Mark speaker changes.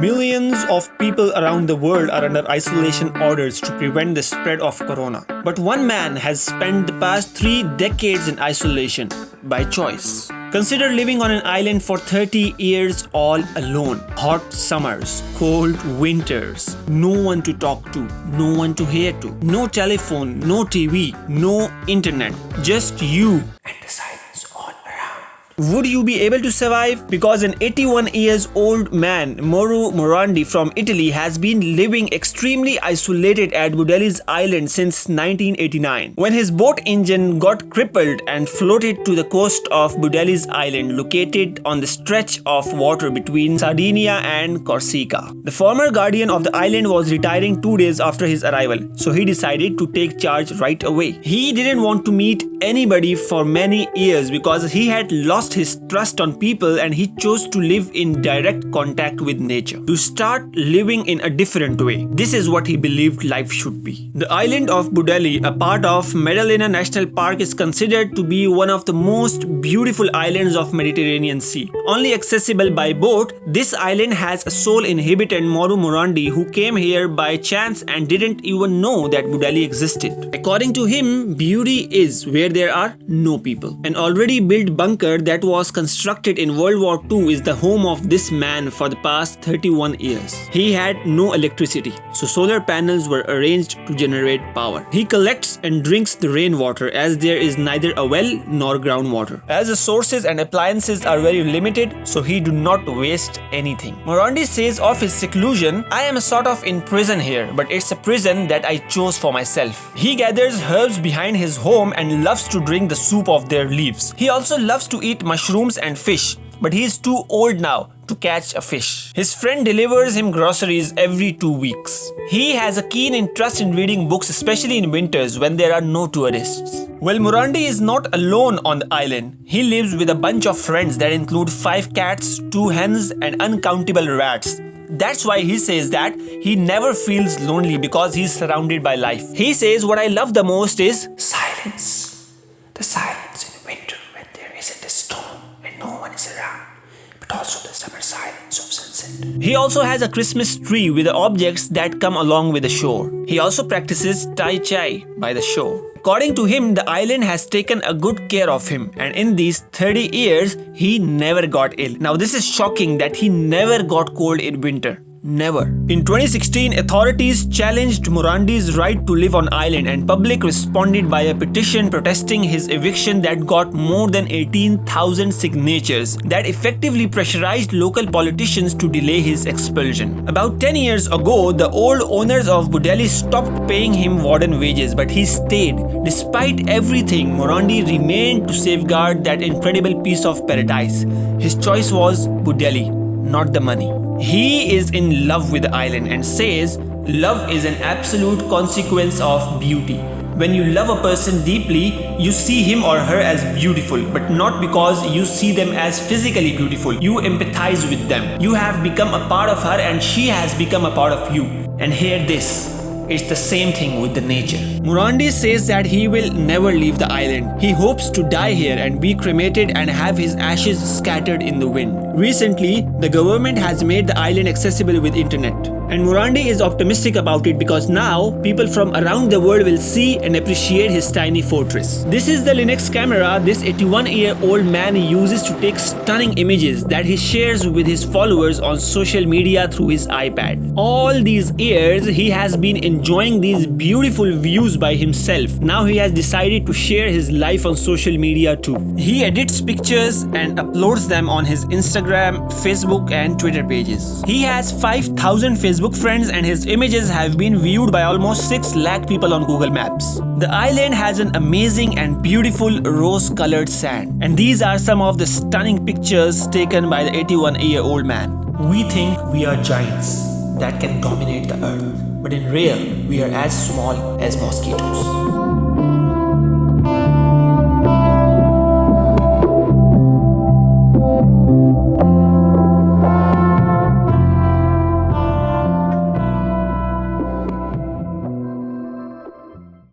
Speaker 1: Millions of people around the world are under isolation orders to prevent the spread of corona. But one man has spent the past 3 decades in isolation by choice. Consider living on an island for 30 years all alone. Hot summers, cold winters, no one to talk to, no one to hear to, no telephone, no TV, no internet, just you and the silence all around. Would you be able to survive? Because an 81 years old man, Mauro Morandi from Italy, has been living extremely isolated at Budelli's island since 1989. When his boat engine got crippled and floated to the coast of Budelli's island, located on the stretch of water between Sardinia and Corsica. The former guardian of the island was retiring 2 days after his arrival, so he decided to take charge right away. He didn't want to meet anybody for many years because he had lost his trust on people, and he chose to live in direct contact with nature, to start living in a different way. This is what he believed life should be. The island of Budelli, a part of Maddalena National Park, is considered to be one of the most beautiful islands of Mediterranean Sea. Only accessible by boat, this island has a sole inhabitant, Mauro Morandi, who came here by chance and didn't even know that Budelli existed. According to him, beauty is where there are no people. An already built bunker that was constructed in World War II is the home of this man for the past 31 years. He had no electricity, so solar panels were arranged to generate power. He collects and drinks the rainwater as there is neither a well nor groundwater. As the sources and appliances are very limited, so he do not waste anything. Morandi says of his seclusion, "I am a sort of in prison here, but it's a prison that I chose for myself." He gathers herbs behind his home and loves to drink the soup of their leaves. He also loves to eat mushrooms and fish, but he is too old now to catch a fish. His friend delivers him groceries every 2 weeks. He has a keen interest in reading books, especially in winters when there are no tourists. Well, Morandi is not alone on the island. He lives with a bunch of friends that include 5 cats, 2 hens, and uncountable rats. That's why he says that he never feels lonely because he's surrounded by life. He says, "What I love the most is silence. The silence in winter when there isn't a storm and no one is around, but also the summer silence of sunset." He also has a Christmas tree with the objects that come along with the shore. He also practices Tai Chi by the shore. According to him, the island has taken a good care of him, and in these 30 years, he never got ill. Now, this is shocking that he never got cold in winter. Never. In 2016, authorities challenged Morandi's right to live on island, and public responded by a petition protesting his eviction that got more than 18,000 signatures that effectively pressurized local politicians to delay his expulsion. About 10 years ago, the old owners of Budelli stopped paying him warden wages, but he stayed. Despite everything, Morandi remained to safeguard that incredible piece of paradise. His choice was Budelli, not the money. He is in love with the island and says, "Love is an absolute consequence of beauty. When you love a person deeply, you see him or her as beautiful, but not because you see them as physically beautiful. You empathize with them. You have become a part of her and she has become a part of you. And hear this. It's the same thing with the nature." Morandi says that he will never leave the island. He hopes to die here and be cremated and have his ashes scattered in the wind. Recently, the government has made the island accessible with internet. And Morandi is optimistic about it because now people from around the world will see and appreciate his tiny fortress. This is the Linux camera this 81-year-old man uses to take stunning images that he shares with his followers on social media through his iPad. All these years, he has been enjoying these beautiful views by himself. Now he has decided to share his life on social media too. He edits pictures and uploads them on his Instagram, Facebook, and Twitter pages. He has 5,000 Facebook friends, and his images have been viewed by almost 6 lakh people on Google Maps. The island has an amazing and beautiful rose-colored sand, and these are some of the stunning pictures taken by the 81-year-old man. We think we are giants that can dominate the earth, but in real, we are as small as mosquitoes.